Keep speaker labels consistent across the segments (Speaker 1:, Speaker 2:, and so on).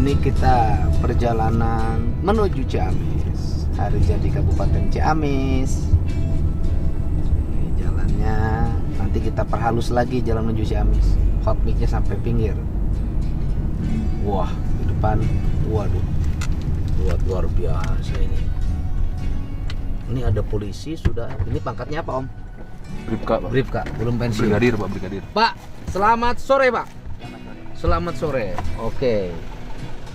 Speaker 1: Ini kita perjalanan menuju Ciamis. Hari jadi Kabupaten Ciamis. Ini jalannya. Nanti kita perhalus lagi jalan menuju Ciamis. Hot mic-nya sampai pinggir. Wah, di depan. Waduh. Luar biasa ini. Ini ada polisi sudah. Ini pangkatnya apa, Om?
Speaker 2: Bribka, Pak.
Speaker 1: Bribka, belum pensiun.
Speaker 2: Brigadir, Pak, brigadir.
Speaker 1: Pak, selamat sore, Pak. Selamat sore. Oke.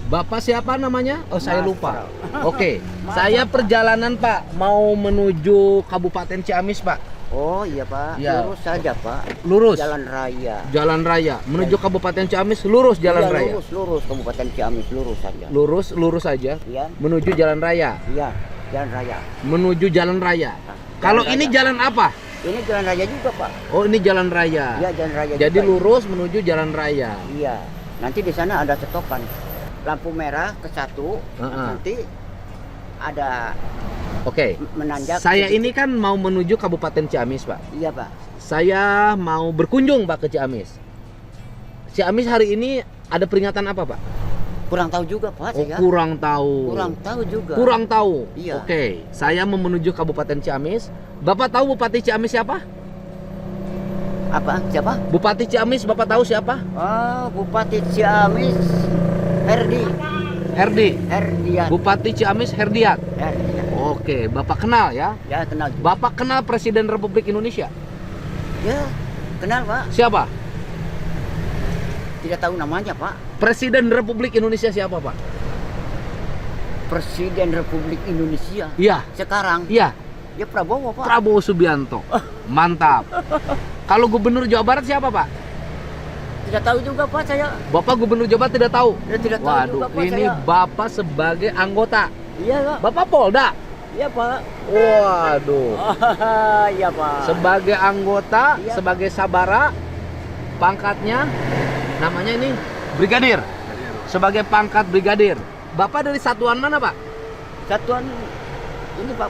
Speaker 1: Bapak siapa namanya? Oh, saya lupa. Oke. Saya perjalanan, Pak, mau menuju Kabupaten Ciamis, Pak.
Speaker 3: Oh iya Pak,
Speaker 1: Ya.
Speaker 3: lurus saja Pak.
Speaker 1: Lurus.
Speaker 3: Jalan raya.
Speaker 1: Jalan raya menuju Kabupaten Ciamis, lurus jalan
Speaker 3: Iya,
Speaker 1: raya.
Speaker 3: lurus Kabupaten Ciamis, lurus saja.
Speaker 1: Lurus saja.
Speaker 3: Iya,
Speaker 1: Menuju jalan raya.
Speaker 3: iya, jalan raya.
Speaker 1: Menuju jalan raya. Kalau
Speaker 3: Jalan
Speaker 1: ini
Speaker 3: raya.
Speaker 1: jalan apa?
Speaker 3: Ini jalan raya juga Pak.
Speaker 1: Oh, ini jalan raya.
Speaker 3: Iya, jalan raya.
Speaker 1: Jadi
Speaker 3: juga.
Speaker 1: lurus menuju jalan raya.
Speaker 3: Iya. Nanti di sana ada stopan. Lampu merah ke satu.
Speaker 1: Heeh.
Speaker 3: Nanti ada
Speaker 1: Oke.
Speaker 3: menanjak.
Speaker 1: Saya
Speaker 3: sedikit.
Speaker 1: ini kan mau menuju Kabupaten Ciamis, Pak.
Speaker 3: Iya Pak.
Speaker 1: Saya mau berkunjung, Pak, ke Ciamis. Ciamis hari ini ada peringatan apa, Pak?
Speaker 3: Kurang tahu juga Pak
Speaker 1: Oh,
Speaker 3: saya.
Speaker 1: kurang tahu.
Speaker 3: Kurang tahu juga.
Speaker 1: Kurang tahu.
Speaker 3: Iya.
Speaker 1: Oke, saya mau menuju Kabupaten Ciamis. Bapak tahu Bupati Ciamis siapa?
Speaker 3: Apa? Siapa?
Speaker 1: Bupati Ciamis, Bapak tahu siapa?
Speaker 3: Oh, Bupati Ciamis
Speaker 1: Herdi.
Speaker 3: Herdiat.
Speaker 1: Bupati Ciamis Herdiat.
Speaker 3: Herdiat.
Speaker 1: Oke, Bapak kenal ya?
Speaker 3: Ya kenal.
Speaker 1: Bapak kenal Presiden Republik Indonesia?
Speaker 3: Ya kenal Pak.
Speaker 1: Siapa?
Speaker 3: Tidak tahu namanya Pak.
Speaker 1: Presiden Republik Indonesia siapa, Pak?
Speaker 3: Presiden Republik Indonesia
Speaker 1: Iya.
Speaker 3: sekarang
Speaker 1: Iya,
Speaker 3: ya Prabowo Pak.
Speaker 1: Prabowo Subianto. Mantap. Kalau Gubernur Jawa Barat siapa, Pak?
Speaker 3: Tidak tahu juga Pak saya.
Speaker 1: Bapak Gubernur Jawa Barat tidak tahu.
Speaker 3: Ya, tidak tahu
Speaker 1: Waduh,
Speaker 3: juga Pak
Speaker 1: ini
Speaker 3: saya.
Speaker 1: Bapak sebagai anggota.
Speaker 3: Iya Pak.
Speaker 1: Bapak Polda.
Speaker 3: Iya Pak.
Speaker 1: Waduh.
Speaker 3: Iya Pak.
Speaker 1: Sebagai anggota,
Speaker 3: Iya,
Speaker 1: sebagai sabara, pangkatnya namanya ini brigadir. Sebagai pangkat brigadir. Bapak dari satuan mana, Pak?
Speaker 3: Satuan ini Pak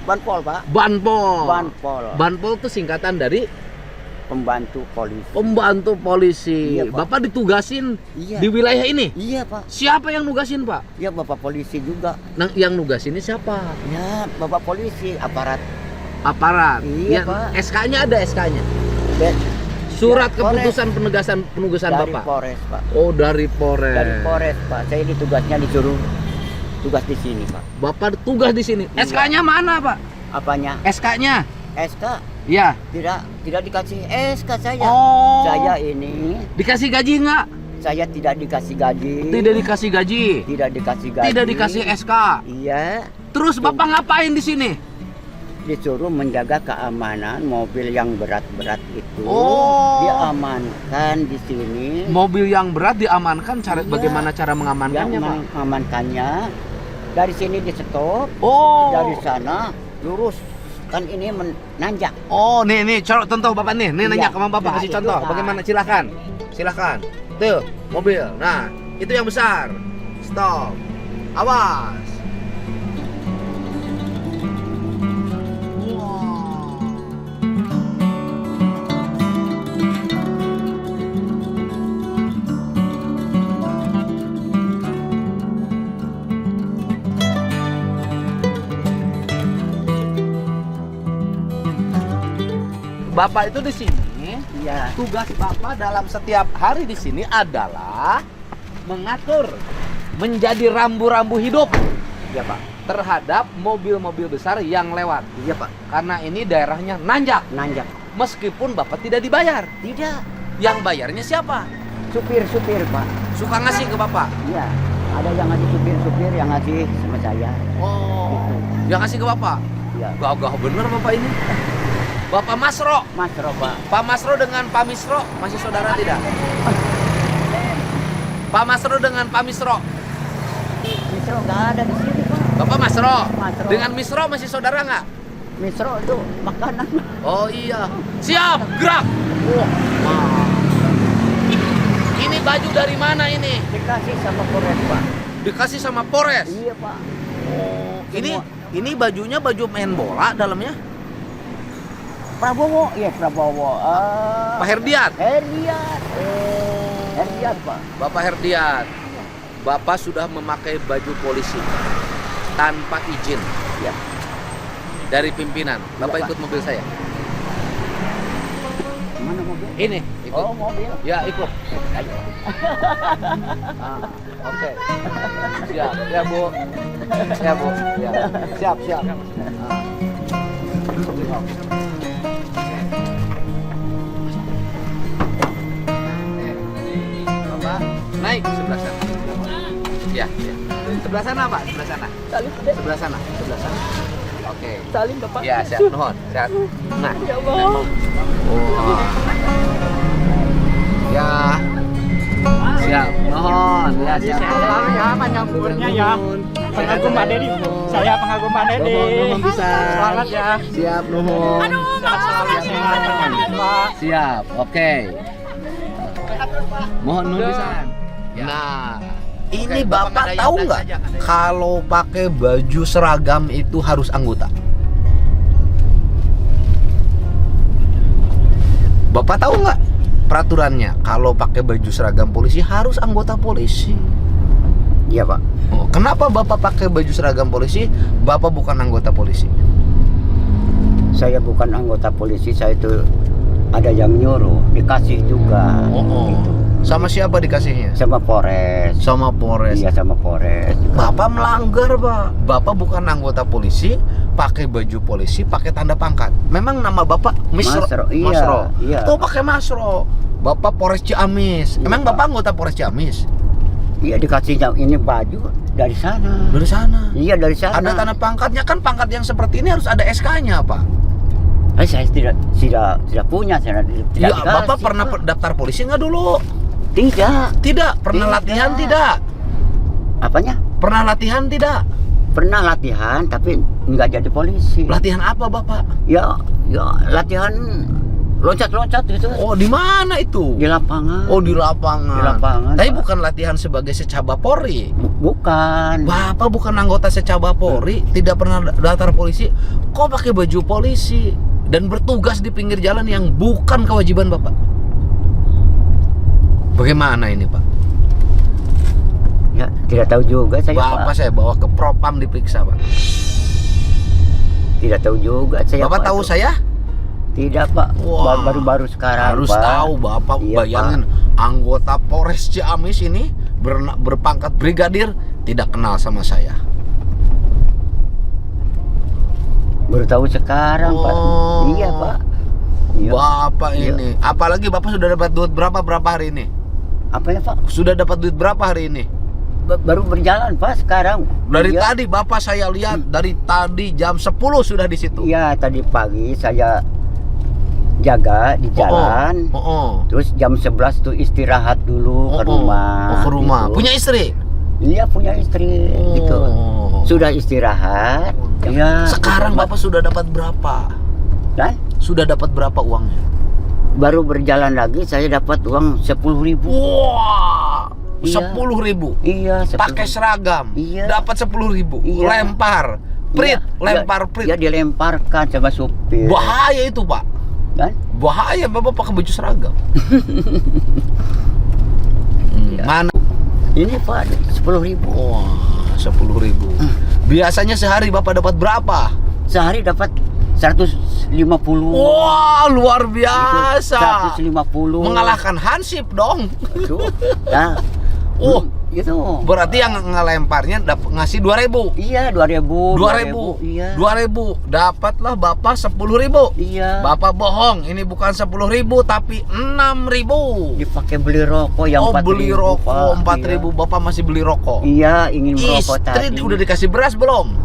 Speaker 3: Banpol Pak.
Speaker 1: Banpol.
Speaker 3: Banpol.
Speaker 1: Banpol itu singkatan dari
Speaker 3: Pembantu polisi.
Speaker 1: pembantu polisi.
Speaker 3: Iya, Pak.
Speaker 1: Bapak ditugasin
Speaker 3: Iya.
Speaker 1: di wilayah ini.
Speaker 3: Iya Pak.
Speaker 1: Siapa yang nugasin, Pak?
Speaker 3: Ya Bapak polisi juga.
Speaker 1: Nah, yang nugasin ini siapa?
Speaker 3: Ya Bapak polisi aparat.
Speaker 1: Aparat.
Speaker 3: Iya,
Speaker 1: Yang
Speaker 3: Pak.
Speaker 1: SK-nya ada SK-nya.
Speaker 3: Dan
Speaker 1: Surat
Speaker 3: Ya,
Speaker 1: keputusan penugasan
Speaker 3: dari
Speaker 1: Bapak.
Speaker 3: Polres Pak.
Speaker 1: Oh, dari Polres.
Speaker 3: Dari Polres Pak. Saya ini tugasnya disuruh tugas di sini Pak.
Speaker 1: Bapak tugas di sini.
Speaker 3: Iya.
Speaker 1: SK-nya mana, Pak?
Speaker 3: Apanya?
Speaker 1: SK-nya?
Speaker 3: SK
Speaker 1: Ya.
Speaker 3: tidak dikasih SK saya.
Speaker 1: Oh.
Speaker 3: Saya ini
Speaker 1: Dikasih gaji nggak?
Speaker 3: saya tidak dikasih gaji.
Speaker 1: Tidak dikasih gaji.
Speaker 3: Tidak dikasih gaji.
Speaker 1: Tidak dikasih SK.
Speaker 3: Iya,
Speaker 1: Terus Bapak ngapain di sini?
Speaker 3: disuruh menjaga keamanan mobil yang berat-berat itu.
Speaker 1: Oh.
Speaker 3: Diamankan di sini.
Speaker 1: Mobil yang berat diamankan.
Speaker 3: Iya.
Speaker 1: Bagaimana cara
Speaker 3: Yang
Speaker 1: mengamankannya, Pak?
Speaker 3: mengamankannya dari sini di stop,
Speaker 1: Oh.
Speaker 3: dari sana lurus. Kan ini menanjak.
Speaker 1: Oh, nih, contoh Bapak nih. Nih
Speaker 3: Iya.
Speaker 1: nanya ke Bapak
Speaker 3: Nah,
Speaker 1: kasih
Speaker 3: itu,
Speaker 1: contoh.
Speaker 3: Pak.
Speaker 1: Bagaimana? Silakan. Tuh, mobil. Nah, itu yang besar. Stop. Awas. Bapak itu di sini,
Speaker 3: Iya.
Speaker 1: tugas Bapak dalam setiap hari di sini adalah mengatur, menjadi rambu-rambu hidup
Speaker 3: Iya, Pak.
Speaker 1: terhadap mobil-mobil besar yang lewat.
Speaker 3: Iya, Pak.
Speaker 1: Karena ini daerahnya nanjak,
Speaker 3: Nanjak.
Speaker 1: meskipun Bapak tidak dibayar.
Speaker 3: Tidak.
Speaker 1: Yang bayarnya siapa?
Speaker 3: Supir-supir, Pak.
Speaker 1: Suka ngasih ke Bapak?
Speaker 3: Iya. Ada yang ngasih supir-supir yang ngasih sama saya.
Speaker 1: Oh, yang ngasih ke Bapak?
Speaker 3: Iya.
Speaker 1: Gagah bener Bapak ini. Bapak Masro,
Speaker 3: Mas Roba.
Speaker 1: Pak Masro dengan Pak Misro masih saudara tidak? Pak Masro dengan Pak Misro.
Speaker 3: Misro nggak ada di sini, Pak.
Speaker 1: Bapak Masro,
Speaker 3: Masro.
Speaker 1: dengan Misro masih saudara nggak?
Speaker 3: Misro itu makanan.
Speaker 1: Oh iya. Siap, gerak. Wah. Ini baju dari mana ini?
Speaker 3: Dikasih sama Polres, Pak.
Speaker 1: Dikasih sama Polres.
Speaker 3: Iya, Pak.
Speaker 1: Oh,
Speaker 3: Semua.
Speaker 1: ini bajunya baju main bola dalamnya.
Speaker 3: Prabowo, iya Prabowo.
Speaker 1: Pak Herdiat.
Speaker 3: Herdiat.
Speaker 1: Oh.
Speaker 3: Herdiat, Pak.
Speaker 1: Bapak Herdiat. Bapak sudah memakai baju polisi tanpa izin
Speaker 3: Ya.
Speaker 1: dari pimpinan. Bapak
Speaker 3: Pak.
Speaker 1: ikut mobil saya.
Speaker 3: Mana mobil?
Speaker 1: Ini, ikut.
Speaker 3: Oh, mobil.
Speaker 1: Ya, ikut.
Speaker 3: Ayo.
Speaker 1: Oke. Siap, ya Bu. Ya Bu. Ya. Siap, siap. Bapak, naik sebelah sana. Ya, ya. Sebelah sana, Pak. Sebelah sana.
Speaker 2: Salim,
Speaker 1: Sebelah sana. Sebelah sana. Oke.
Speaker 2: salim Bapak.
Speaker 1: Ya, siap. Nuhun. Siap. Nah.
Speaker 2: Ya Allah.
Speaker 1: Oh. Ya. Siap. Nuhun. Ya, siap.
Speaker 2: Ya, panjang umurnya ya. Pengagum Pak Dedi. Saya pengagum Pak Dedi.
Speaker 1: Nuhun bisa.
Speaker 2: Selamat ya.
Speaker 1: Siap, nuhun.
Speaker 2: Sehat selalu sehat panjang Pak.
Speaker 1: Siap. Oke. Mohon nuhun pisan. Nah, ini
Speaker 4: Oke,
Speaker 1: Bapak
Speaker 4: Bapak
Speaker 1: tahu
Speaker 4: ngadain
Speaker 1: nggak
Speaker 4: saja, ngadain.
Speaker 1: kalau pakai baju seragam itu harus anggota? Bapak tahu nggak peraturannya? Kalau pakai baju seragam polisi harus anggota polisi.
Speaker 3: Iya, Pak.
Speaker 1: Oh, kenapa Bapak pakai baju seragam polisi? Bapak bukan anggota polisi.
Speaker 3: Saya bukan anggota polisi, saya itu ada yang nyuruh, dikasih juga. Gitu.
Speaker 1: Sama siapa dikasihnya?
Speaker 3: Sama Polres.
Speaker 1: Sama Polres.
Speaker 3: Iya, sama Polres.
Speaker 1: Bapak melanggar, Pak. Bapak bukan anggota polisi, pakai baju polisi, pakai tanda pangkat. Memang nama Bapak
Speaker 3: Masro, iya,
Speaker 1: Masro.
Speaker 3: iya.
Speaker 1: Tuh pakai Masro. Bapak Polres Ciamis.
Speaker 3: Iya,
Speaker 1: Emang
Speaker 3: Pak.
Speaker 1: Bapak anggota Polres Ciamis?
Speaker 3: Iya, dikasihnya ini baju dari sana.
Speaker 1: Dari sana.
Speaker 3: Iya, dari sana.
Speaker 1: Ada tanda pangkatnya, kan pangkat yang seperti ini harus ada SK-nya, Pak.
Speaker 3: Saya tidak punya, saya tidak
Speaker 1: Ya,
Speaker 3: dikasih,
Speaker 1: Bapak pernah
Speaker 3: Pak.
Speaker 1: daftar polisi nggak dulu?
Speaker 3: Tidak.
Speaker 1: Tidak. Pernah
Speaker 3: Tidak.
Speaker 1: latihan tidak?
Speaker 3: Apanya?
Speaker 1: Pernah latihan tidak?
Speaker 3: Pernah latihan tapi nggak jadi polisi.
Speaker 1: Latihan apa, Bapak?
Speaker 3: Ya latihan loncat-loncat gitu.
Speaker 1: Oh, di mana itu?
Speaker 3: Di lapangan.
Speaker 1: Oh, di lapangan.
Speaker 3: Di lapangan,
Speaker 1: Tapi
Speaker 3: Pak.
Speaker 1: bukan latihan sebagai secaba Polri.
Speaker 3: Bukan.
Speaker 1: Bapak bukan anggota secaba Polri, tidak pernah daftar polisi. Kok pakai baju polisi dan bertugas di pinggir jalan yang bukan kewajiban Bapak? Bagaimana ini, Pak?
Speaker 3: Ya, tidak tahu juga saya,
Speaker 1: Bapak
Speaker 3: Pak.
Speaker 1: saya bawa ke Propam diperiksa, Pak.
Speaker 3: Tidak tahu juga saya.
Speaker 1: Bapak
Speaker 3: Pak,
Speaker 1: tahu
Speaker 3: itu.
Speaker 1: saya?
Speaker 3: Tidak, Pak.
Speaker 1: Wah,
Speaker 3: Baru-baru sekarang,
Speaker 1: Harus
Speaker 3: Pak.
Speaker 1: tahu, Bapak.
Speaker 3: Iya,
Speaker 1: Bayangin anggota Polres Ciamis ini berpangkat brigadir tidak kenal sama saya.
Speaker 3: Baru tahu sekarang, Pak.
Speaker 1: Oh.
Speaker 3: Iya, Pak. Iya.
Speaker 1: Bapak
Speaker 3: Iya.
Speaker 1: ini, apalagi Bapak sudah dapat duit berapa hari ini?
Speaker 3: Apa ya, Pak?
Speaker 1: Sudah dapat duit berapa hari ini?
Speaker 3: Baru berjalan, Pak, sekarang.
Speaker 1: Dari
Speaker 3: Iya.
Speaker 1: tadi Bapak saya lihat dari tadi jam 10 sudah di situ.
Speaker 3: Iya, tadi pagi saya jaga di jalan.
Speaker 1: Oh.
Speaker 3: Terus jam 11 tuh istirahat dulu ke rumah.
Speaker 1: Oh, ke rumah.
Speaker 3: gitu.
Speaker 1: Punya istri?
Speaker 3: Iya, punya istri gitu.
Speaker 1: Oh.
Speaker 3: Sudah istirahat. Iya.
Speaker 1: Sekarang
Speaker 3: udah,
Speaker 1: Bapak sudah dapat berapa?
Speaker 3: Dan
Speaker 1: Sudah dapat berapa uangnya?
Speaker 3: baru berjalan lagi saya dapat uang 10.000.
Speaker 1: Wah,
Speaker 3: Iya.
Speaker 1: 10.000.
Speaker 3: Iya, 10.000.
Speaker 1: Pakai seragam.
Speaker 3: Iya.
Speaker 1: Dapat 10.000.
Speaker 3: Iya.
Speaker 1: Lempar. Prit,
Speaker 3: Iya,
Speaker 1: lempar
Speaker 3: iya,
Speaker 1: prit.
Speaker 3: Iya, dilemparkan sama supir.
Speaker 1: Bahaya itu, Pak.
Speaker 3: Dan
Speaker 1: Bahaya Bapak pakai baju seragam.
Speaker 3: Iya.
Speaker 1: Mana?
Speaker 3: ini, Pak, 10.000.
Speaker 1: Wah, 10.000. Biasanya sehari Bapak dapat berapa?
Speaker 3: Sehari dapat 150.
Speaker 1: Wah, luar biasa.
Speaker 3: 150.
Speaker 1: Mengalahkan Hansip dong.
Speaker 3: Tuh. Nah,
Speaker 1: Oh,
Speaker 3: itu.
Speaker 1: berarti yang ngelemparnya ngasih 2.000.
Speaker 3: Iya, 2.000.
Speaker 1: 2.000.
Speaker 3: Iya.
Speaker 1: 2.000. Dapatlah Bapak 10.000.
Speaker 3: Iya.
Speaker 1: Bapak bohong, ini bukan 10.000 tapi 6.000.
Speaker 3: Dipakai beli rokok yang
Speaker 1: Oh,
Speaker 3: 4.000.
Speaker 1: beli rokok
Speaker 3: Pak.
Speaker 1: 4.000. Bapak masih beli rokok.
Speaker 3: Iya, ingin merokok
Speaker 1: Istri
Speaker 3: tadi.
Speaker 1: udah dikasih beras belum?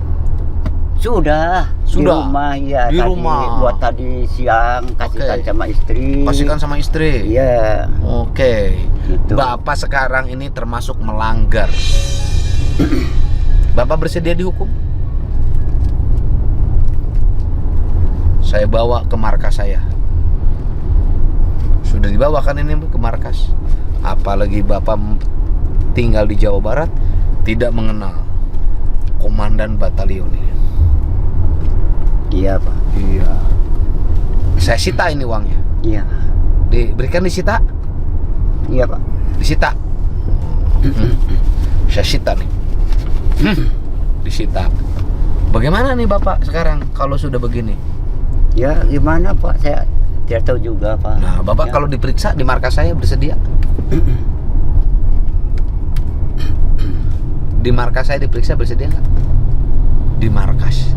Speaker 3: Sudah.
Speaker 1: Sudah?
Speaker 3: Di rumah, ya.
Speaker 1: Di
Speaker 3: tadi,
Speaker 1: rumah.
Speaker 3: Buat tadi siang kasihkan
Speaker 1: Oke.
Speaker 3: sama istri.
Speaker 1: Kasihkan sama istri.
Speaker 3: Iya.
Speaker 1: Oke.
Speaker 3: Gitu.
Speaker 1: Bapak sekarang ini termasuk melanggar. Bapak bersedia dihukum? Saya bawa ke markas saya. Sudah dibawa kan ini ke markas. Apalagi Bapak tinggal di Jawa Barat, tidak mengenal komandan batalion ini.
Speaker 3: Iya, Pak.
Speaker 1: Iya. Saya sita ini uangnya.
Speaker 3: Iya.
Speaker 1: Diberikan disita?
Speaker 3: Iya, Pak.
Speaker 1: Disita. saya sita nih. Disita. Bagaimana nih Bapak sekarang kalau sudah begini?
Speaker 3: Ya gimana Pak, saya tidak tahu juga Pak.
Speaker 1: Nah, Bapak
Speaker 3: Ya.
Speaker 1: kalau diperiksa di markas saya bersedia? Di markas saya diperiksa bersedia nggak? Di markas.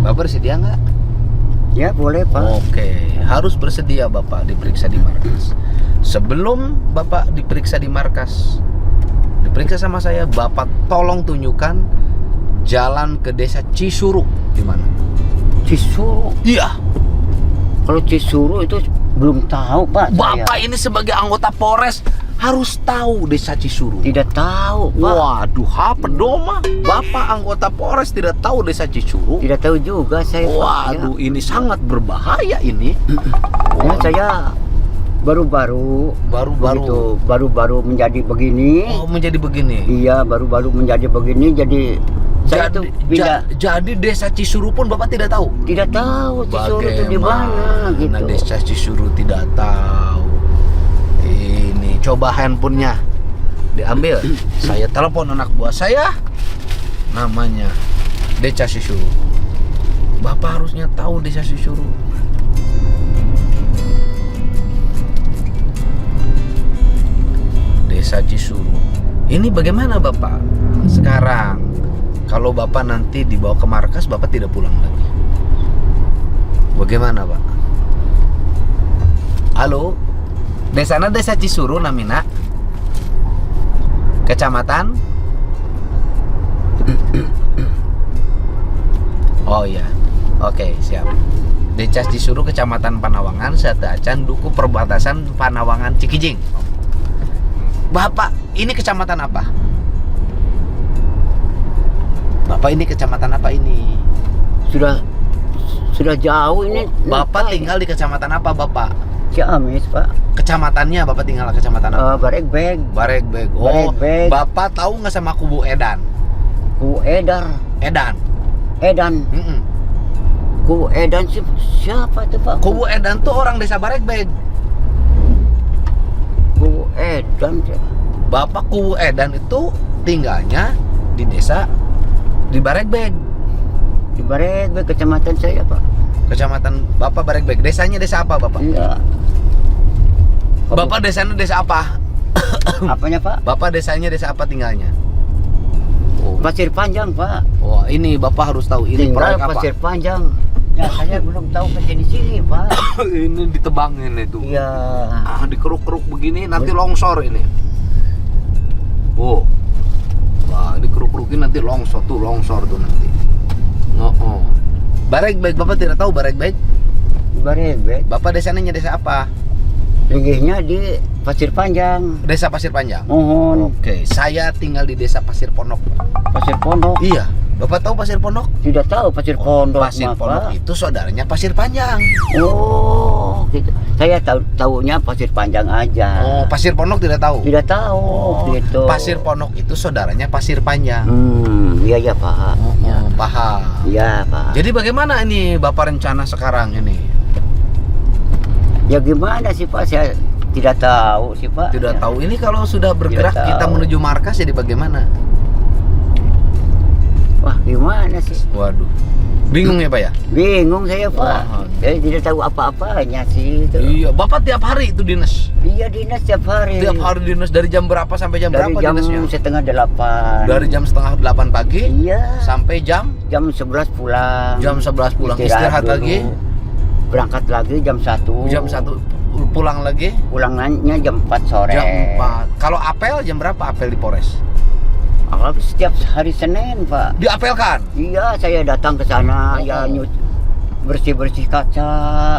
Speaker 1: Bapak bersedia nggak?
Speaker 3: Ya boleh Pak.
Speaker 1: Oke, harus bersedia Bapak diperiksa di markas. Sebelum Bapak diperiksa di markas, diperiksa sama saya, Bapak tolong tunjukkan jalan ke desa Cisuru di mana?
Speaker 3: Cisuru.
Speaker 1: Iya.
Speaker 3: Kalau Cisuru itu belum tahu Pak.
Speaker 1: Bapak ini sebagai anggota Polres harus tahu desa Cisuru.
Speaker 3: Tidak tahu Pak.
Speaker 1: Waduh, apa doma? Bapak anggota Polres tidak tahu desa Cisuru?
Speaker 3: Tidak tahu juga saya Pak.
Speaker 1: Waduh, ini sangat berbahaya ini.
Speaker 3: Ya, saya baru-baru menjadi begini.
Speaker 1: Oh, menjadi begini.
Speaker 3: Iya, baru-baru menjadi begini, jadi saya tuh pindah.
Speaker 1: Jadi desa Cisuru pun Bapak tidak tahu?
Speaker 3: Tidak tahu Cisuru itu di mana gitu.
Speaker 1: Desa Cisuru tidak tahu. Ini coba handphonenya diambil. Saya telepon anak buah saya, namanya desa Cisuru. Bapak harusnya tahu desa Cisuru. Desa Cisuru. Ini bagaimana Bapak sekarang? Kalau Bapak nanti dibawa ke markas, Bapak tidak pulang lagi. Bagaimana Pak? Halo? Desana desa Cisuru namina? Kecamatan? Oh iya. Oke, siap. Desa Cisuru, Kecamatan Panawangan, Satacan, Duku, perbatasan Panawangan, Cikijing. Bapak, ini kecamatan apa? Bapak ini kecamatan apa ini?
Speaker 3: Sudah jauh ini.
Speaker 1: Bapak tinggal di kecamatan apa Bapak?
Speaker 3: Ciamis Pak.
Speaker 1: Kecamatannya Bapak tinggal di kecamatan apa?
Speaker 3: Barekbeg.
Speaker 1: Barekbeg. Oh,
Speaker 3: Barekbeg.
Speaker 1: Bapak tahu nggak sama Kubu Edan?
Speaker 3: Ku Edar.
Speaker 1: Edan.
Speaker 3: Mm-mm. Ku Edan siapa tuh Pak?
Speaker 1: Kubu Edan tuh orang desa Barekbeg.
Speaker 3: Ku Edan.
Speaker 1: Bapak Kubu Edan itu tinggalnya di desa di Barekbeg.
Speaker 3: Di Barekbeg, kecamatan saya Pak.
Speaker 1: Kecamatan Bapak Barekbeg. Desanya desa apa Bapak?
Speaker 3: Iya.
Speaker 1: Bapak desanya desa apa?
Speaker 3: Apanya Pak?
Speaker 1: Bapak desanya desa apa tinggalnya? Oh.
Speaker 3: Pasir Panjang Pak.
Speaker 1: Wah, ini Bapak harus tahu ini
Speaker 3: Tinggal
Speaker 1: proyek apa?
Speaker 3: Pasir Panjang. Ya saya belum tahu ke sini Pak.
Speaker 1: Ini ditebangin itu.
Speaker 3: Iya.
Speaker 1: Dikeruk-keruk begini nanti longsor ini. Oh. Wah, dikeruk-kerukin nanti longsor tuh nanti. Oh. Barekbeg, Bapak tidak tahu Barekbeg?
Speaker 3: Barekbeg.
Speaker 1: Bapak desanya desa apa?
Speaker 3: Linggihnya di Pasir Panjang.
Speaker 1: Desa Pasir Panjang.
Speaker 3: Mohon.
Speaker 1: Oke, saya tinggal di desa Pasir Pondok.
Speaker 3: Pasir Pondok.
Speaker 1: Iya. Bapak tahu Pasir Pondok?
Speaker 3: Tidak tahu Pasir Pondok.
Speaker 1: Pasir
Speaker 3: Pak.
Speaker 1: Pondok itu saudaranya Pasir Panjang.
Speaker 3: Oh, gitu. Saya tahunya Pasir Panjang aja.
Speaker 1: Oh, Pasir Pondok tidak tahu?
Speaker 3: Tidak tahu gitu.
Speaker 1: Pasir Pondok itu saudaranya Pasir Panjang.
Speaker 3: Iya ya Pak.
Speaker 1: Paham.
Speaker 3: Iya Pak.
Speaker 1: Jadi bagaimana ini Bapak rencana sekarang ini?
Speaker 3: Ya gimana sih Pak? Saya tidak tahu sih Pak.
Speaker 1: Tidak
Speaker 3: Ya.
Speaker 1: tahu. Ini kalau sudah bergerak
Speaker 3: Tidak
Speaker 1: kita
Speaker 3: tahu.
Speaker 1: menuju markas jadi bagaimana?
Speaker 3: Wah gimana sih?
Speaker 1: Waduh. Bingung ya Pak ya?
Speaker 3: Bingung saya Pak.
Speaker 1: Wah.
Speaker 3: Saya tidak tahu apa-apanya sih itu.
Speaker 1: Iya, Bapak tiap hari itu dinas.
Speaker 3: Iya dinas tiap hari.
Speaker 1: Tiap hari dinas dari jam berapa sampai jam
Speaker 3: Dari
Speaker 1: berapa
Speaker 3: jam
Speaker 1: dinasnya?
Speaker 3: 7:30.
Speaker 1: Dari jam 7:30 pagi
Speaker 3: Iya.
Speaker 1: sampai jam
Speaker 3: 11 pulang.
Speaker 1: jam 11 pulang, istirahat
Speaker 3: dulu.
Speaker 1: lagi.
Speaker 3: Berangkat lagi jam 1.
Speaker 1: Jam 1 pulang lagi.
Speaker 3: Pulangnya jam 4 sore.
Speaker 1: Jam 4. Kalau apel jam berapa apel di Polres?
Speaker 3: Kalau setiap hari Senin, Pak.
Speaker 1: Diapelkan.
Speaker 3: Iya, saya datang ke sana ya bersih-bersih kaca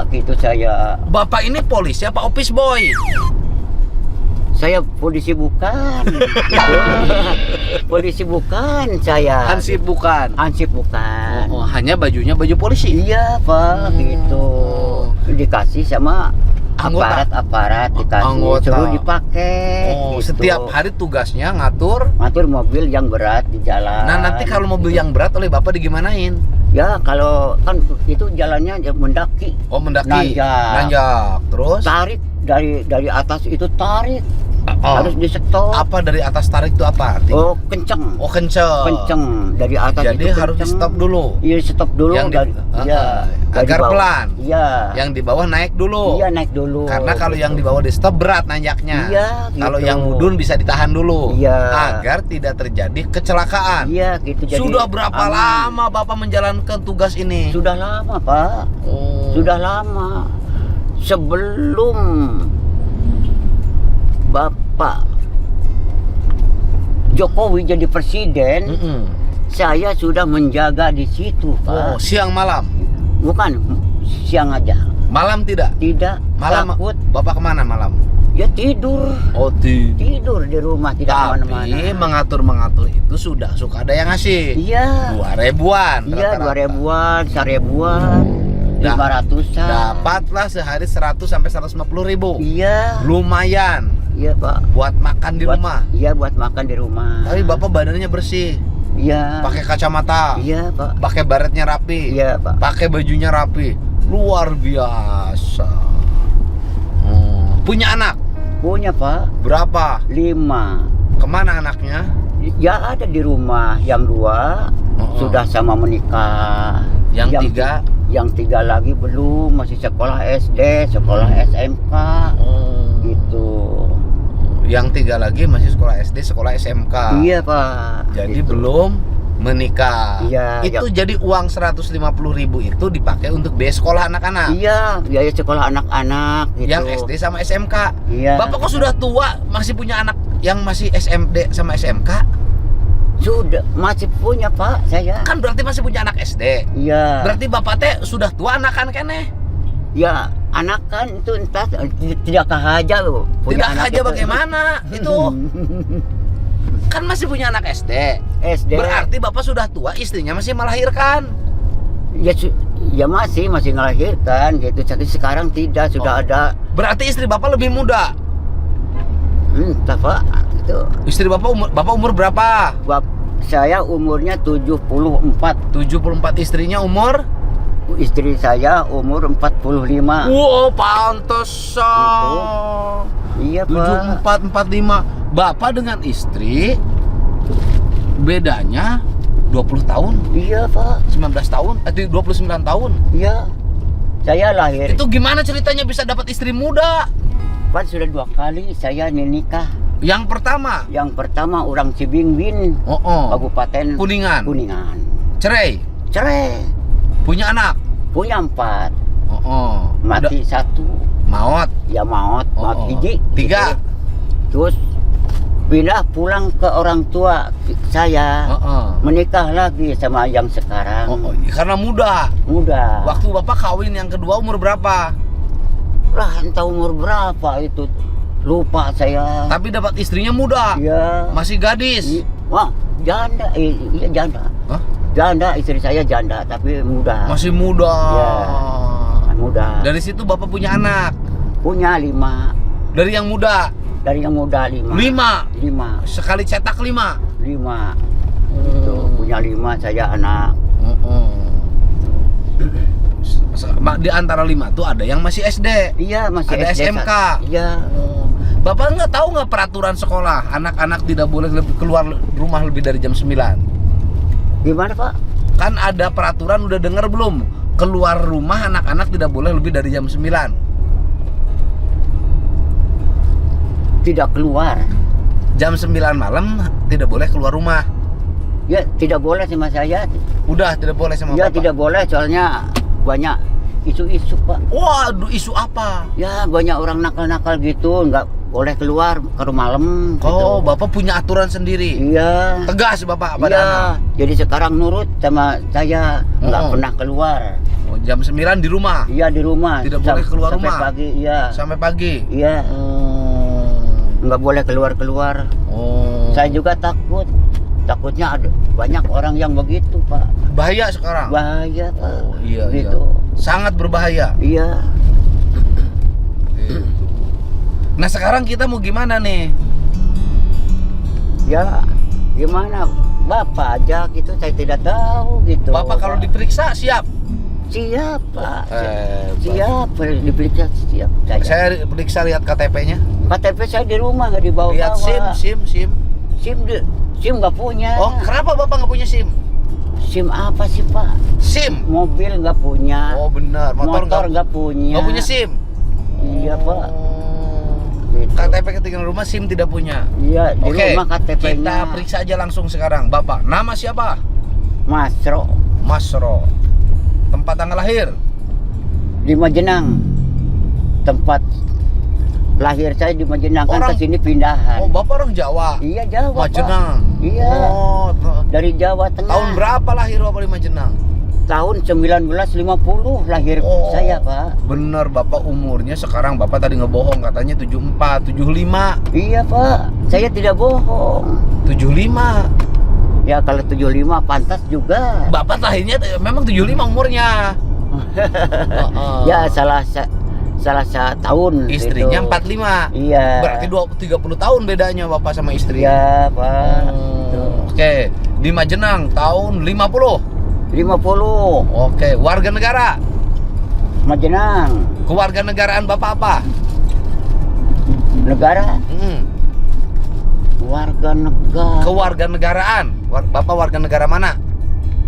Speaker 3: gitu saya.
Speaker 1: Bapak ini polisi apa office boy?
Speaker 3: Saya polisi bukan. Polisi bukan saya.
Speaker 1: Hansip bukan.
Speaker 3: Hansip bukan.
Speaker 1: Oh, hanya bajunya baju polisi.
Speaker 3: Iya, Pak, gitu. Dikasih sama
Speaker 1: Anggota.
Speaker 3: aparat dikasih
Speaker 1: Anggota.
Speaker 3: suruh dipakai.
Speaker 1: Oh,
Speaker 3: gitu.
Speaker 1: setiap hari tugasnya ngatur.
Speaker 3: ngatur mobil yang berat di jalan.
Speaker 1: Nah, nanti kalau mobil yang berat oleh Bapak digimanain?
Speaker 3: Ya kalau kan itu jalannya mendaki.
Speaker 1: Oh, mendaki.
Speaker 3: Nanjak.
Speaker 1: Nanjak. Terus
Speaker 3: Tarik dari atas itu tarik. Harus di stop.
Speaker 1: Apa dari atas tarik itu apa artinya?
Speaker 3: Oh, kenceng.
Speaker 1: Oh, kenceng.
Speaker 3: Kenceng dari atas.
Speaker 1: Jadi
Speaker 3: itu
Speaker 1: harus di
Speaker 3: kenceng.
Speaker 1: stop dulu.
Speaker 3: Iya, stop dulu.
Speaker 1: Yang di-
Speaker 3: Iya, dari
Speaker 1: agar
Speaker 3: bawah.
Speaker 1: pelan.
Speaker 3: Iya.
Speaker 1: Yang di bawah naik dulu.
Speaker 3: Iya, naik dulu.
Speaker 1: Karena kalau yang di bawah di stop berat nanjaknya.
Speaker 3: Iya,
Speaker 1: Kalau
Speaker 3: gitu.
Speaker 1: yang mudun bisa ditahan dulu.
Speaker 3: Iya.
Speaker 1: Agar tidak terjadi kecelakaan.
Speaker 3: Iya, gitu. Jadi
Speaker 1: Sudah berapa
Speaker 3: aman.
Speaker 1: lama Bapak menjalankan tugas ini?
Speaker 3: Sudah lama, Pak.
Speaker 1: Oh.
Speaker 3: Sudah lama. Sebelum Bapak Jokowi jadi presiden,
Speaker 1: Mm-mm.
Speaker 3: saya sudah menjaga di situ,
Speaker 1: Oh,
Speaker 3: Pak.
Speaker 1: siang malam.
Speaker 3: Bukan siang aja.
Speaker 1: Malam tidak?
Speaker 3: Tidak,
Speaker 1: Malam
Speaker 3: takut.
Speaker 1: Bapak kemana malam?
Speaker 3: Ya tidur.
Speaker 1: Oh,
Speaker 3: Tidur di rumah, tidak
Speaker 1: Tapi
Speaker 3: kemana-mana.
Speaker 1: mengatur-mengatur itu sudah suka ada yang ngasih.
Speaker 3: Iya.
Speaker 1: 2.000-an.
Speaker 3: Iya,
Speaker 1: rata-rata.
Speaker 3: 2.000-an, 1.000-an,
Speaker 1: Da-
Speaker 3: 500-an.
Speaker 1: Dapatlah sehari 100 sampai 150.000.
Speaker 3: Iya.
Speaker 1: Lumayan
Speaker 3: Iya, Pak.
Speaker 1: buat makan di rumah.
Speaker 3: Iya, buat makan di rumah.
Speaker 1: Tapi Bapak badannya bersih,
Speaker 3: Iya.
Speaker 1: pakai kacamata,
Speaker 3: Iya, Pak.
Speaker 1: pakai baretnya rapi,
Speaker 3: Iya, Pak.
Speaker 1: pakai bajunya rapi, luar biasa. Punya anak
Speaker 3: Punya, Pak.
Speaker 1: berapa?
Speaker 3: 5.
Speaker 1: Kemana anaknya?
Speaker 3: Ya ada di rumah. Yang 2
Speaker 1: Oh,
Speaker 3: sudah sama menikah.
Speaker 1: Yang 3?
Speaker 3: Yang 3 lagi belum, masih sekolah SD, sekolah SMK. Gitu.
Speaker 1: Yang 3 lagi masih sekolah SD, sekolah SMK.
Speaker 3: Iya, Pak.
Speaker 1: Jadi
Speaker 3: Gitu.
Speaker 1: belum menikah.
Speaker 3: Iya,
Speaker 1: Itu jadi uang 150.000 itu dipakai untuk biaya sekolah anak-anak.
Speaker 3: Iya, biaya sekolah anak-anak gitu.
Speaker 1: Yang SD sama SMK.
Speaker 3: Iya.
Speaker 1: Bapak kok sudah tua masih punya anak yang masih SMP sama SMK?
Speaker 3: Sudah, masih punya, Pak, saya.
Speaker 1: Kan berarti masih punya anak SD.
Speaker 3: Iya.
Speaker 1: Berarti Bapak teh sudah tua anak kan keneh?
Speaker 3: Ya, anak kan itu entah tidakkah aja loh.
Speaker 1: Tidak
Speaker 3: anak
Speaker 1: aja
Speaker 3: itu.
Speaker 1: bagaimana itu? Kan masih punya anak SD.
Speaker 3: SD.
Speaker 1: Berarti Bapak sudah tua, istrinya masih melahirkan.
Speaker 3: Ya, ya masih ngelahirkan gitu. Jadi sekarang tidak, sudah
Speaker 1: Oh.
Speaker 3: ada.
Speaker 1: Berarti istri Bapak lebih muda.
Speaker 3: Entah, Pak. Itu.
Speaker 1: Istri Bapak umur berapa?
Speaker 3: Saya umurnya 74.
Speaker 1: 74, istrinya umur?
Speaker 3: Istri saya umur 45.
Speaker 1: Wow, pantesan.
Speaker 3: Iya, Pak.
Speaker 1: 74, 45. Bapak dengan istri bedanya 20 tahun,
Speaker 3: Iya, Pak.
Speaker 1: 19 tahun, 29 tahun.
Speaker 3: Iya. Saya lahir.
Speaker 1: Itu gimana ceritanya bisa dapat istri muda?
Speaker 3: Pak, sudah 2 kali saya nikah.
Speaker 1: Yang pertama,
Speaker 3: Yang pertama orang Cibingbin, Kabupaten
Speaker 1: Kuningan.
Speaker 3: Kuningan.
Speaker 1: Cerai,
Speaker 3: Cerai.
Speaker 1: punya anak.
Speaker 3: Punya 4.
Speaker 1: Udah
Speaker 3: Mati 1.
Speaker 1: maut.
Speaker 3: Ya maut hiji.
Speaker 1: 3.
Speaker 3: Gitu. Terus pindah pulang ke orang tua saya. Menikah lagi sama yang sekarang.
Speaker 1: Karena muda.
Speaker 3: Muda.
Speaker 1: Waktu Bapak kawin yang kedua umur berapa?
Speaker 3: Lah, entah umur berapa itu. Lupa saya.
Speaker 1: Tapi dapat istrinya muda.
Speaker 3: Iya.
Speaker 1: Masih gadis.
Speaker 3: Wah, janda. Iya, janda.
Speaker 1: Hah?
Speaker 3: Janda, istri saya janda tapi muda.
Speaker 1: Masih muda.
Speaker 3: Iya. Muda.
Speaker 1: Dari situ Bapak punya anak.
Speaker 3: Punya 5.
Speaker 1: Dari yang muda.
Speaker 3: Dari yang muda 5.
Speaker 1: 5. Sekali cetak 5.
Speaker 3: 5. Itu punya 5 saya anak.
Speaker 1: Di antara 5 tuh ada yang masih SD.
Speaker 3: Iya, masih
Speaker 1: Ada
Speaker 3: SD.
Speaker 1: SMK.
Speaker 3: Iya.
Speaker 1: Bapak nggak tahu nggak peraturan sekolah anak-anak tidak boleh keluar rumah lebih dari jam 9?
Speaker 3: Gimana, Pak?
Speaker 1: Kan ada peraturan, udah dengar belum? Keluar rumah anak-anak tidak boleh lebih dari jam 9.
Speaker 3: Tidak keluar.
Speaker 1: Jam 9 malam tidak boleh keluar rumah.
Speaker 3: Ya, tidak boleh sama saya.
Speaker 1: Udah tidak boleh sama
Speaker 3: Ya,
Speaker 1: Bapak.
Speaker 3: tidak boleh soalnya banyak isu-isu, Pak.
Speaker 1: Waduh, isu apa?
Speaker 3: Ya, banyak orang nakal-nakal gitu, nggak boleh keluar kalau malam gitu.
Speaker 1: Oh, Bapak punya aturan sendiri.
Speaker 3: Iya.
Speaker 1: Tegas Bapak pada
Speaker 3: Iya.
Speaker 1: anak.
Speaker 3: Jadi sekarang nurut sama saya, nggak
Speaker 1: Oh.
Speaker 3: pernah keluar.
Speaker 1: Oh, jam 9 di rumah.
Speaker 3: Iya, di rumah.
Speaker 1: Tidak boleh keluar
Speaker 3: sampai
Speaker 1: rumah?
Speaker 3: pagi, iya.
Speaker 1: Sampai pagi.
Speaker 3: Iya, nggak boleh keluar-keluar.
Speaker 1: Oh.
Speaker 3: Saya juga takut. Takutnya ada banyak orang yang begitu, Pak.
Speaker 1: Bahaya sekarang.
Speaker 3: Bahaya, Pak.
Speaker 1: Oh, iya,
Speaker 3: Gitu.
Speaker 1: Sangat berbahaya.
Speaker 3: Iya.
Speaker 1: Gitu. Nah, sekarang kita mau gimana nih?
Speaker 3: Ya, gimana? Bapak aja gitu, saya tidak tahu gitu.
Speaker 1: Bapak kalau diperiksa siap?
Speaker 3: Siap Pak.
Speaker 1: Hebat.
Speaker 3: Siap, diperiksa siap.
Speaker 1: Saya periksa lihat KTP-nya.
Speaker 3: KTP saya di rumah nggak dibawa.
Speaker 1: Lihat SIM.
Speaker 3: SIM nggak punya.
Speaker 1: Oh, kenapa Bapak nggak punya SIM?
Speaker 3: SIM apa sih Pak?
Speaker 1: SIM.
Speaker 3: Mobil nggak punya.
Speaker 1: Oh, benar.
Speaker 3: Motor nggak punya.
Speaker 1: Nggak punya SIM.
Speaker 3: Iya Pak.
Speaker 1: Oh.
Speaker 3: Gitu.
Speaker 1: KTP ketinggalan rumah, SIM tidak punya.
Speaker 3: Iya di
Speaker 1: Oke,
Speaker 3: rumah KTP-nya.
Speaker 1: kita periksa aja langsung sekarang. Bapak, nama siapa?
Speaker 3: Masro
Speaker 1: Masro. Tempat tanggal lahir?
Speaker 3: di Majenang. Tempat lahir saya di Majenang, kan
Speaker 1: Orang-
Speaker 3: ke sini pindahan.
Speaker 1: Oh, Bapak orang Jawa.
Speaker 3: Iya Jawa Pak.
Speaker 1: Majenang.
Speaker 3: Iya.
Speaker 1: Oh,
Speaker 3: Dari Jawa Tengah.
Speaker 1: tahun berapa lahir Bapak di Majenang?
Speaker 3: Tahun 1950 lahir
Speaker 1: Oh.
Speaker 3: saya Pak.
Speaker 1: Bener, Bapak umurnya sekarang, Bapak tadi ngebohong katanya 74, 75.
Speaker 3: Iya Pak, saya tidak bohong.
Speaker 1: 75.
Speaker 3: Ya kalau 75 pantas juga.
Speaker 1: Bapak lahirnya memang 75 umurnya.
Speaker 3: Ya salah satu tahun.
Speaker 1: Istrinya
Speaker 3: itu.
Speaker 1: 45.
Speaker 3: Iya.
Speaker 1: Berarti 30 tahun bedanya Bapak sama istri.
Speaker 3: Iya Pak.
Speaker 1: Oke, di Majenang tahun 50.
Speaker 3: 50
Speaker 1: Oke, warga negara.
Speaker 3: Majenang.
Speaker 1: Kewarganegaraan Bapak apa?
Speaker 3: Negara. Warga negara.
Speaker 1: Kewarganegaraan. Bapak warga negara mana?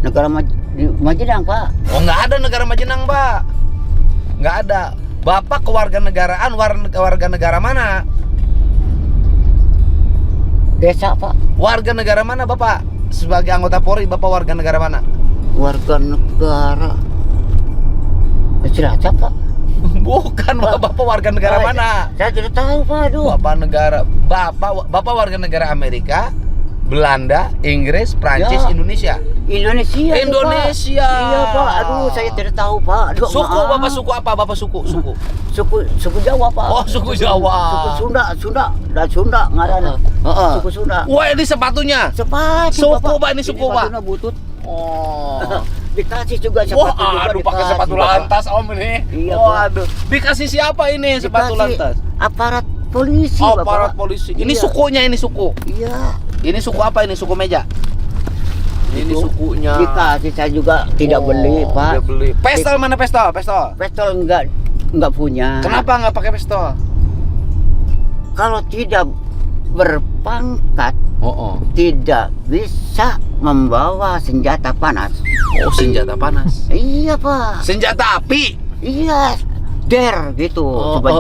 Speaker 3: Negara di Majenang Pak.
Speaker 1: Oh, nggak ada negara Majenang, Pak. Nggak ada. Bapak kewarganegaraan warga negara mana?
Speaker 3: Desa Pak.
Speaker 1: Warga negara mana Bapak? Sebagai anggota Polri, Bapak warga negara mana?
Speaker 3: Warga negara Cilacap Pak.
Speaker 1: Bukan, Bapak warga negara mana?
Speaker 3: Saya tidak tahu Pak. Aduh.
Speaker 1: Bapak warga negara Amerika, Belanda, Inggris, Prancis,
Speaker 3: Ya.
Speaker 1: Indonesia.
Speaker 3: Indonesia. tuh,
Speaker 1: Indonesia.
Speaker 3: Pak. Iya Pak. Aduh saya tidak tahu Pak. Aduh,
Speaker 1: Suku
Speaker 3: maaf.
Speaker 1: Bapak suku apa? Bapak suku.
Speaker 3: Suku Jawa Pak.
Speaker 1: Oh, suku Jawa.
Speaker 3: Suku Sunda ngaranna.
Speaker 1: Heeh.
Speaker 3: Suku Sunda.
Speaker 1: Wah, ini sepatunya.
Speaker 3: Sepatu
Speaker 1: Suku, Pak, ini suku, Pak.
Speaker 3: sepatunya butut.
Speaker 1: Oh.
Speaker 3: Dikasih juga sepatu juga.
Speaker 1: Wah, aduh pakai
Speaker 3: dikasih,
Speaker 1: sepatu
Speaker 3: Bapak.
Speaker 1: lantas Om ini.
Speaker 3: Iya, Pak.
Speaker 1: Waduh. Dikasih siapa ini sepatu
Speaker 3: Dikasih
Speaker 1: lantas?
Speaker 3: Aparat polisi
Speaker 1: Oh,
Speaker 3: Bapak.
Speaker 1: aparat polisi. Ini
Speaker 3: Iya.
Speaker 1: sukunya, ini suku.
Speaker 3: Iya.
Speaker 1: Ini suku apa ini? Suku meja. Ini
Speaker 3: Itu
Speaker 1: sukunya.
Speaker 3: Dikasih saya juga tidak beli Pak.
Speaker 1: Dia beli. Pistol mana pistol? Pistol.
Speaker 3: Pistol enggak punya.
Speaker 1: Kenapa nggak pakai pistol?
Speaker 3: Kalau tidak berpangkat
Speaker 1: Oh.
Speaker 3: tidak bisa membawa senjata panas.
Speaker 1: Oh, senjata panas.
Speaker 3: Iya Pak.
Speaker 1: Senjata api.
Speaker 3: Iya. Der gitu.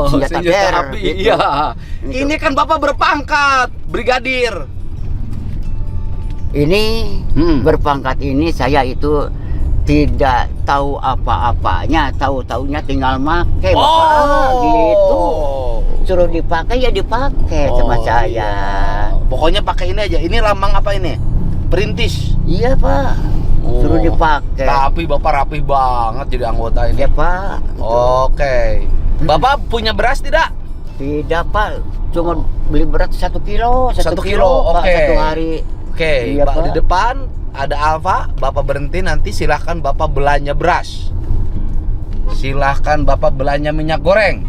Speaker 3: Senjata der.
Speaker 1: api.
Speaker 3: Gitu.
Speaker 1: Iya.
Speaker 3: Gitu.
Speaker 1: Ini kan Bapak berpangkat brigadir.
Speaker 3: Ini
Speaker 1: Berpangkat.
Speaker 3: berpangkat ini saya itu tidak tahu apa-apanya, tahu-taunya tinggal make Bapak, gitu. Suruh dipakai ya dipakai sama saya.
Speaker 1: Iya. Pokoknya pakai ini aja. Ini lambang apa ini? Perintis.
Speaker 3: Iya Pak. Suruh dipakai.
Speaker 1: Tapi Bapak rapi banget jadi anggota ini.
Speaker 3: Ya Pak.
Speaker 1: Oke. Bapak punya beras tidak?
Speaker 3: Tidak Pak. Cuma beli beras 1 kilo, 1
Speaker 1: 1
Speaker 3: kilo,
Speaker 1: kilo,
Speaker 3: Pak,
Speaker 1: oke.
Speaker 3: satu hari.
Speaker 1: Oke,
Speaker 3: Iya,
Speaker 1: Pak,
Speaker 3: Pak.
Speaker 1: di depan ada Alfa. Bapak berhenti, nanti silahkan Bapak belanja beras. Silahkan Bapak belanja minyak goreng.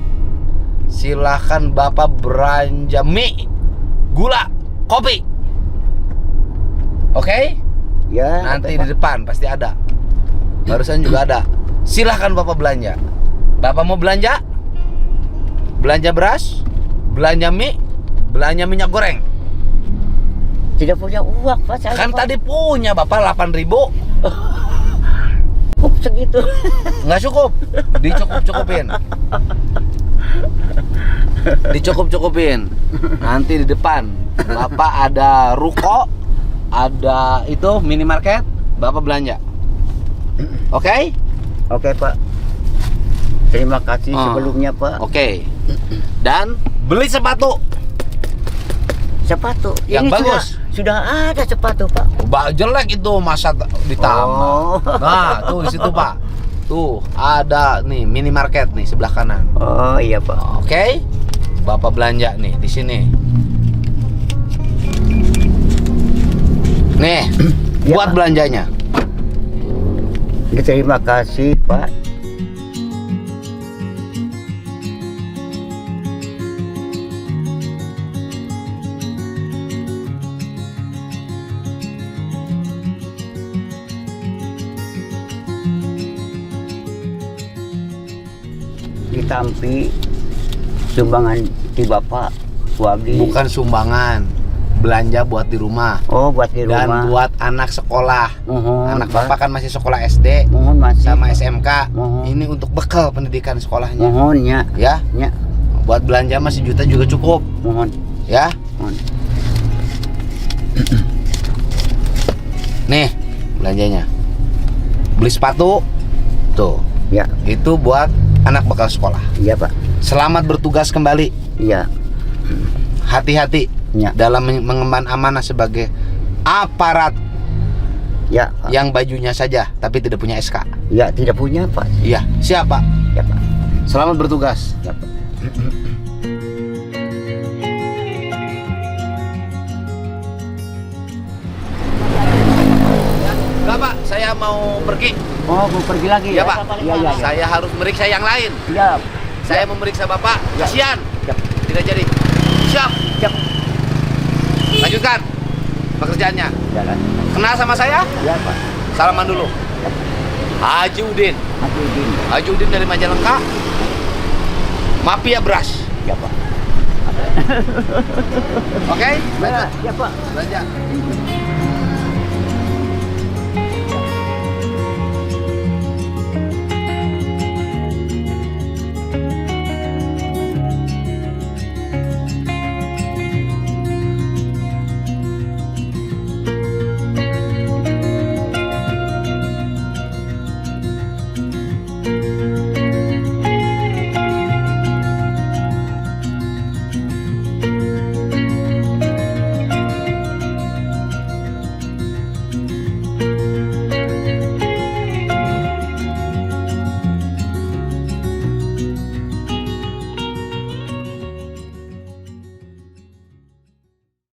Speaker 1: Silahkan Bapak belanja mie, gula, kopi. Oke?
Speaker 3: Ya.
Speaker 1: Nanti
Speaker 3: oke,
Speaker 1: di depan pasti ada. Barusan juga ada. Silahkan Bapak belanja. Bapak mau belanja? Belanja beras, belanja mie, belanja minyak goreng.
Speaker 3: Tidak punya uang Pak saya.
Speaker 1: Kan
Speaker 3: Pak.
Speaker 1: tadi punya Bapak 8.000.
Speaker 3: Segitu.
Speaker 1: Nggak cukup. Dicukup-cukupin. Dicukup-cukupin. Nanti di depan Bapak ada ruko, ada itu minimarket, Bapak belanja. Oke?
Speaker 3: Oke Pak. Terima kasih sebelumnya Pak.
Speaker 1: Oke. Dan beli sepatu.
Speaker 3: Sepatu.
Speaker 1: Yang
Speaker 3: Ini
Speaker 1: bagus.
Speaker 3: Sudah ada sepatu Pak.
Speaker 1: Jelek itu masa ditambah.
Speaker 3: Oh.
Speaker 1: Nah, tuh di situ Pak. Tuh ada nih minimarket nih sebelah kanan.
Speaker 3: Oh iya Pak.
Speaker 1: Oke. Bapak belanja nih di sini. Nih,
Speaker 3: Ya,
Speaker 1: buat
Speaker 3: Pak.
Speaker 1: belanjanya.
Speaker 3: Terima kasih Pak. tampi sumbangan di Bapak Wagi.
Speaker 1: Bukan sumbangan, belanja buat di rumah.
Speaker 3: Oh, buat di
Speaker 1: Dan
Speaker 3: rumah.
Speaker 1: buat anak sekolah.
Speaker 3: Mohon,
Speaker 1: Anak
Speaker 3: Pak.
Speaker 1: bapak kan masih sekolah SD
Speaker 3: Mohon masih.
Speaker 1: sama SMK.
Speaker 3: Mohon.
Speaker 1: Ini untuk bekal pendidikan sekolahnya.
Speaker 3: Mohon ya.
Speaker 1: Ya,
Speaker 3: Ya,
Speaker 1: buat belanja masih juta juga cukup.
Speaker 3: mohon.
Speaker 1: Ya,
Speaker 3: Mohon.
Speaker 1: nih belanjanya. Beli sepatu, tuh.
Speaker 3: Ya,
Speaker 1: Itu buat anak bekal sekolah.
Speaker 3: iya Pak.
Speaker 1: Selamat bertugas kembali.
Speaker 3: Iya.
Speaker 1: Hati-hati
Speaker 3: Ya.
Speaker 1: dalam mengemban amanah sebagai aparat
Speaker 3: Ya, Pak.
Speaker 1: yang bajunya saja tapi tidak punya SK.
Speaker 3: Ya, tidak punya Pak.
Speaker 1: Iya, siap Pak.
Speaker 3: Ya Pak.
Speaker 1: Selamat bertugas.
Speaker 3: Ya Pak.
Speaker 1: Enggak Pak, saya mau pergi.
Speaker 3: Oh, mau pergi lagi
Speaker 1: Ya
Speaker 3: ya?
Speaker 1: Pak.
Speaker 3: Iya, iya.
Speaker 1: Saya harus meriksa yang lain.
Speaker 3: Siap.
Speaker 1: Saya memeriksa Bapak.
Speaker 3: Ya.
Speaker 1: Kasihan.
Speaker 3: Siap.
Speaker 1: Tidak jadi. Siap.
Speaker 3: Siap.
Speaker 1: Lanjutkan pekerjaannya.
Speaker 3: Jalan.
Speaker 1: Kenal sama saya?
Speaker 3: Ya Pak.
Speaker 1: Salaman dulu. Haji Udin.
Speaker 3: Haji Udin.
Speaker 1: Haji Udin dari Majalengka. Mafia beras.
Speaker 3: Ya Pak.
Speaker 1: Oke?
Speaker 3: Ya, ya Pak.
Speaker 1: Belanja.